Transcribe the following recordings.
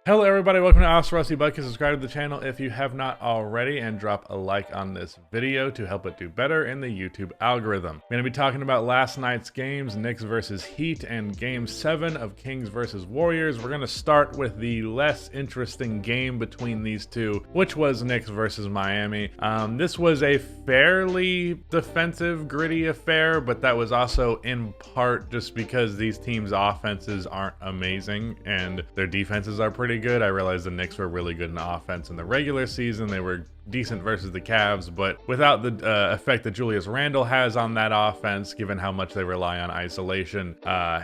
Hello everybody, welcome to Oscar Rusty Bucket. Subscribe to the channel if you have not already and drop a like on this video to help it do better in the YouTube algorithm. I'm going to be talking about last night's games, Knicks versus Heat, and Game 7 of Kings versus Warriors. We're going to start with the less interesting game between these two, which was Knicks versus Miami. This was a fairly defensive, gritty affair, but that was also in part just because these teams' offenses aren't amazing and their defenses are pretty good. I realized the Knicks were really good in offense in the regular season. They were decent versus the Cavs, but without the effect that Julius Randle has on that offense, given how much they rely on isolation,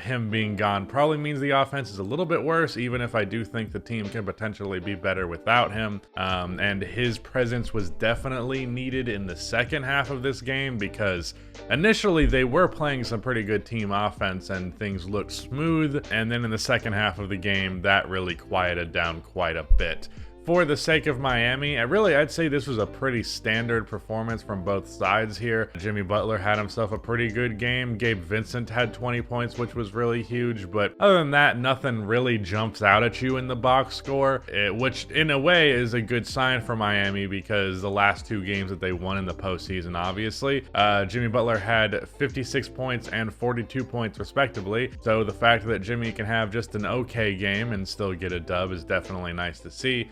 him being gone probably means the offense is a little bit worse, even if I do think the team can potentially be better without him. And his presence was definitely needed in the second half of this game because initially they were playing some pretty good team offense and things looked smooth, and then in the second half of the game that really quieted down quite a bit. For the sake of Miami, I'd say this was a pretty standard performance from both sides here. Jimmy Butler had himself a pretty good game. Gabe Vincent had 20 points, which was really huge. But other than that, nothing really jumps out at you in the box score, which in a way is a good sign for Miami because the last two games that they won in the postseason, obviously, Jimmy Butler had 56 points and 42 points respectively. So the fact that Jimmy can have just an okay game and still get a dub is definitely nice to see.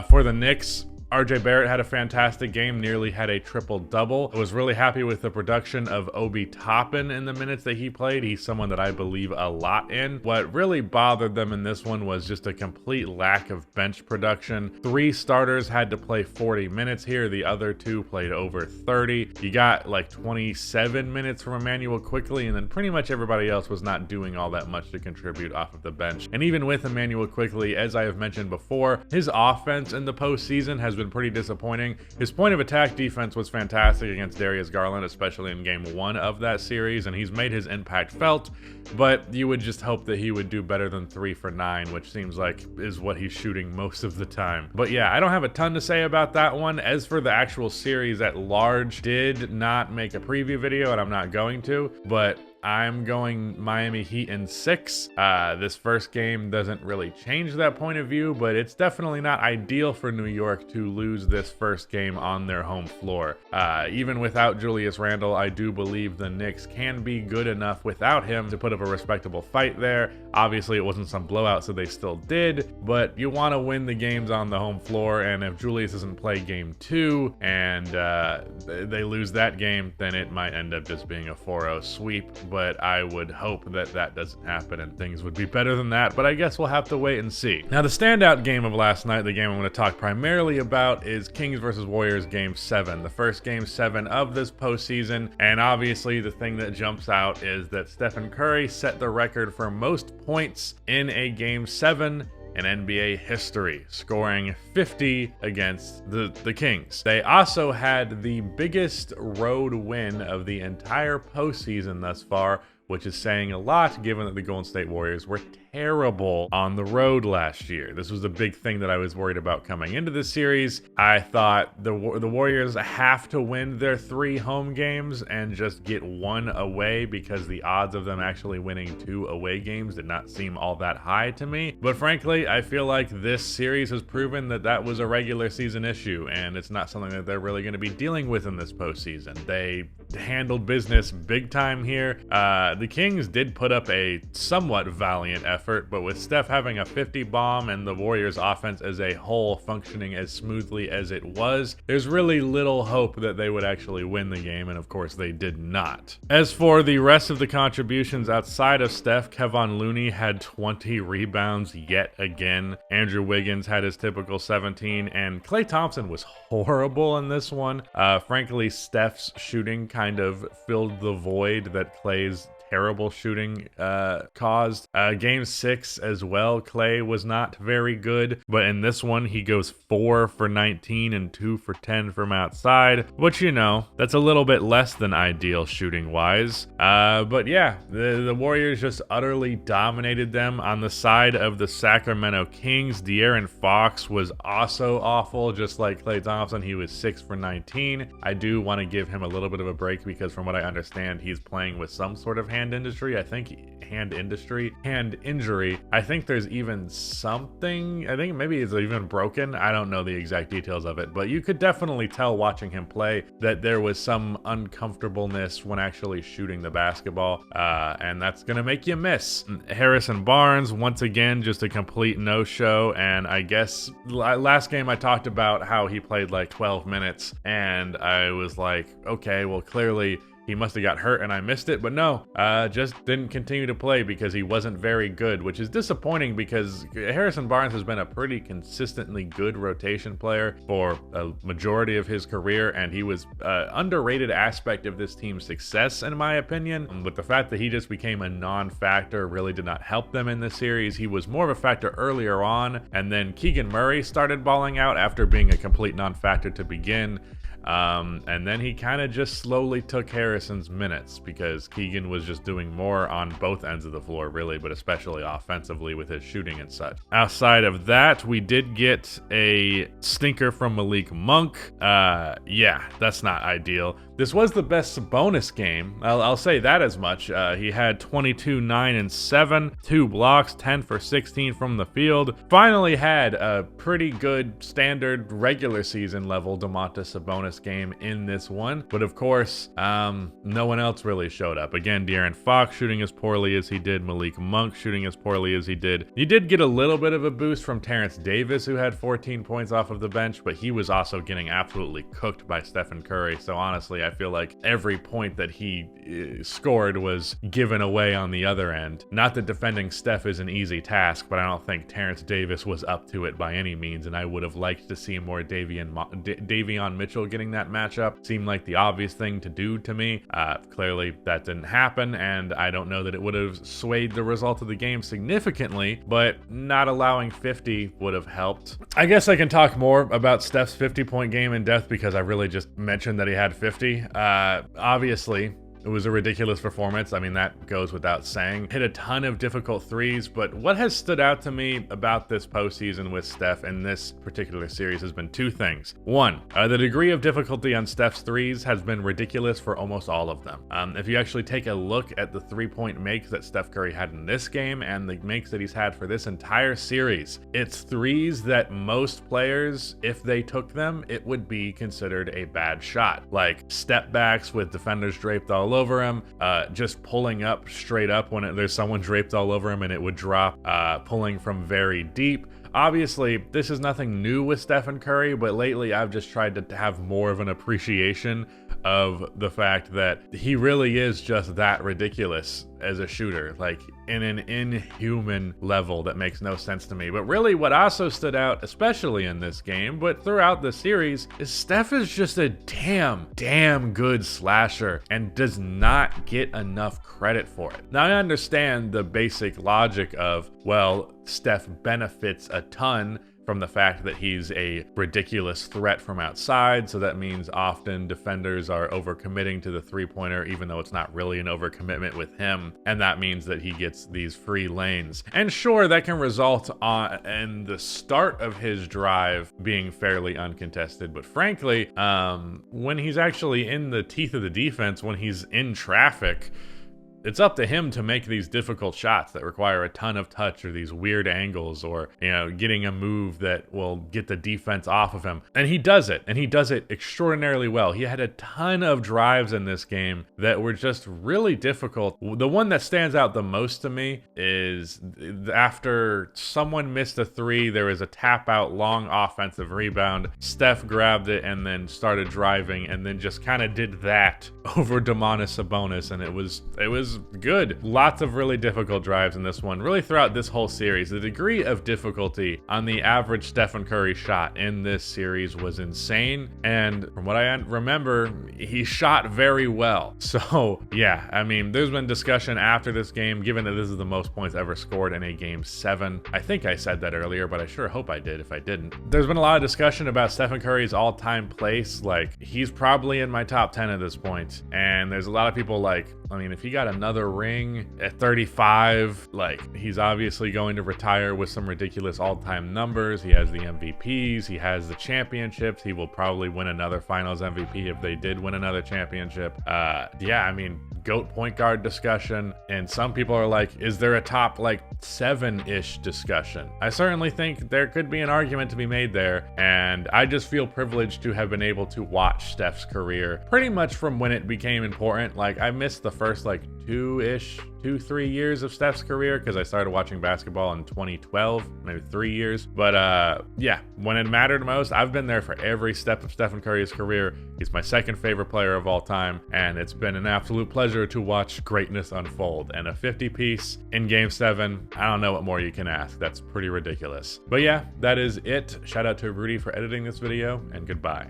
For the Knicks, RJ Barrett had a fantastic game, nearly had a triple-double. I was really happy with the production of Obi Toppin in the minutes that he played. He's someone that I believe a lot in. What really bothered them in this one was just a complete lack of bench production. 3 starters had to play 40 minutes here. The other 2 played over 30. You got like 27 minutes from Emmanuel Quickley, and then pretty much everybody else was not doing all that much to contribute off of the bench. And even with Emmanuel Quickley, as I have mentioned before, his offense in the postseason has been pretty disappointing. His point of attack defense was fantastic against Darius Garland, especially in game 1 of that series, and he's made his impact felt, but you would just hope that he would do better than 3 for 9, which seems like is what he's shooting most of the time. But yeah, I don't have a ton to say about that one. As for the actual series at large, did not make a preview video, and I'm not going to, but I'm going Miami Heat in 6. This first game doesn't really change that point of view, but it's definitely not ideal for New York to lose this first game on their home floor. Even without Julius Randle, I do believe the Knicks can be good enough without him to put up a respectable fight there. Obviously, it wasn't some blowout, so they still did, but you want to win the games on the home floor, and if Julius doesn't play game 2 and they lose that game, then it might end up just being a 4-0 sweep. But I would hope that that doesn't happen and things would be better than that, but I guess we'll have to wait and see. Now, the standout game of last night, the game I'm going to talk primarily about, is Kings versus Warriors Game 7, the first Game 7 of this postseason, and obviously the thing that jumps out is that Steph Curry set the record for most points in a Game 7 in NBA history, scoring 50 against the Kings. They also had the biggest road win of the entire postseason thus far, which is saying a lot given that the Golden State Warriors were terrible on the road last year. This was the big thing that I was worried about coming into this series. I thought the Warriors have to win their 3 home games and just get 1 away because the odds of them actually winning 2 away games did not seem all that high to me. But frankly, I feel like this series has proven that that was a regular season issue and it's not something that they're really going to be dealing with in this postseason. They handled business big time here. The Kings did put up a somewhat valiant effort, but with Steph having a 50 bomb and the Warriors offense as a whole functioning as smoothly as it was, there's really little hope that they would actually win the game, and of course they did not. As for the rest of the contributions outside of Steph, Kevon Looney had 20 rebounds yet again. Andrew Wiggins had his typical 17, and Klay Thompson was horrible in this one. Frankly, Steph's shooting kind of filled the void that Klay's terrible shooting caused. Game 6 as well, Klay was not very good, but in this one he goes 4 for 19 and 2 for 10 from outside, which, you know, that's a little bit less than ideal shooting wise. But yeah, the Warriors just utterly dominated them. On the side of the Sacramento Kings, De'Aaron Fox was also awful, just like Klay Thompson. He was 6 for 19. I do want to give him a little bit of a break because from what I understand, he's playing with some sort of hand hand injury. I think there's even something, I think maybe it's even broken. I don't know the exact details of it, but you could definitely tell watching him play that there was some uncomfortableness when actually shooting the basketball, and that's gonna make you miss. Harrison Barnes, once again, just a complete no-show, and I guess last game I talked about how he played like 12 minutes, and I was like, okay, well, clearly he must have got hurt and I missed it, but no, just didn't continue to play because he wasn't very good, which is disappointing because Harrison Barnes has been a pretty consistently good rotation player for a majority of his career, and he was an underrated aspect of this team's success, in my opinion. But the fact that he just became a non-factor really did not help them in this series. He was more of a factor earlier on, and then Keegan Murray started balling out after being a complete non-factor to begin. And then he kind of just slowly took Harrison's minutes because Keegan was just doing more on both ends of the floor, really, but especially offensively with his shooting and such. Outside of that, we did get a stinker from Malik Monk. Yeah, that's not ideal. This was the best Sabonis game. I'll say that as much. He had 22, 9, and 7, 2 blocks, 10 for 16 from the field. Finally had a pretty good standard regular season level Domantas Sabonis game in this one. But of course, no one else really showed up. Again, De'Aaron Fox shooting as poorly as he did. Malik Monk shooting as poorly as he did. You did get a little bit of a boost from Terrence Davis, who had 14 points off of the bench, but he was also getting absolutely cooked by Stephen Curry. So honestly, I feel like every point that he scored was given away on the other end. Not that defending Steph is an easy task, but I don't think Terrence Davis was up to it by any means, and I would have liked to see more Davion Mitchell getting that matchup. Seemed like the obvious thing to do to me. Clearly that didn't happen, and I don't know that it would have swayed the result of the game significantly, but not allowing 50 would have helped. I guess I can talk more about Steph's 50-point game in depth because I really just mentioned that he had 50. Obviously, it was a ridiculous performance. I mean, that goes without saying. Hit a ton of difficult threes, but what has stood out to me about this postseason with Steph in this particular series has been two things. One, the degree of difficulty on Steph's threes has been ridiculous for almost all of them. If you actually take a look at the three-point makes that Steph Curry had in this game and the makes that he's had for this entire series, it's threes that most players, if they took them, it would be considered a bad shot. Like step backs with defenders draped all over him, just pulling up straight up when there's someone draped all over him and it would drop, pulling from very deep. Obviously, this is nothing new with Stephen Curry, but lately I've just tried to have more of an appreciation of the fact that he really is just that ridiculous as a shooter, like in an inhuman level that makes no sense to me. But really what also stood out, especially in this game, but throughout the series, is Steph is just a damn good slasher and does not get enough credit for it. Now, I understand the basic logic of, well, Steph benefits a ton from the fact that he's a ridiculous threat from outside, so that means often defenders are overcommitting to the three-pointer even though it's not really an overcommitment with him, and that means that he gets these free lanes. And sure, that can result in the start of his drive being fairly uncontested, but frankly, when he's actually in the teeth of the defense, when he's in traffic, it's up to him to make these difficult shots that require a ton of touch or these weird angles or, you know, getting a move that will get the defense off of him. And he does it, and he does it extraordinarily well. He had a ton of drives in this game that were just really difficult. The one that stands out the most to me is after someone missed a three, there was a tap out long offensive rebound. Steph grabbed it and then started driving and then just kind of did that over Domantas Sabonis, and it was good. Lots of really difficult drives in this one. Really throughout this whole series, the degree of difficulty on the average Stephen Curry shot in this series was insane. And from what I remember, he shot very well. So yeah, I mean, there's been discussion after this game, given that this is the most points ever scored in a game 7. I think I said that earlier, but I sure hope I did if I didn't. There's been a lot of discussion about Stephen Curry's all-time place. Like, he's probably in my top 10 at this point. And there's a lot of people like, I mean, if he got another ring at 35, like, he's obviously going to retire with some ridiculous all-time numbers. He has the MVPs, he has the championships. He will probably win another finals MVP if they did win another championship. Yeah, I mean, GOAT point guard discussion, and some people are like, is there a top like 7-ish discussion? I certainly think there could be an argument to be made there, and I just feel privileged to have been able to watch Steph's career pretty much from when it became important. Like, I missed the first like 2-3 years of Steph's career because I started watching basketball in 2012, maybe 3 years. But yeah, when it mattered most, I've been there for every step of Stephen Curry's career. He's my second favorite player of all time, and it's been an absolute pleasure to watch greatness unfold. And a 50-piece in Game 7, I don't know what more you can ask. That's pretty ridiculous. But yeah, that is it. Shout out to Rudy for editing this video, and goodbye.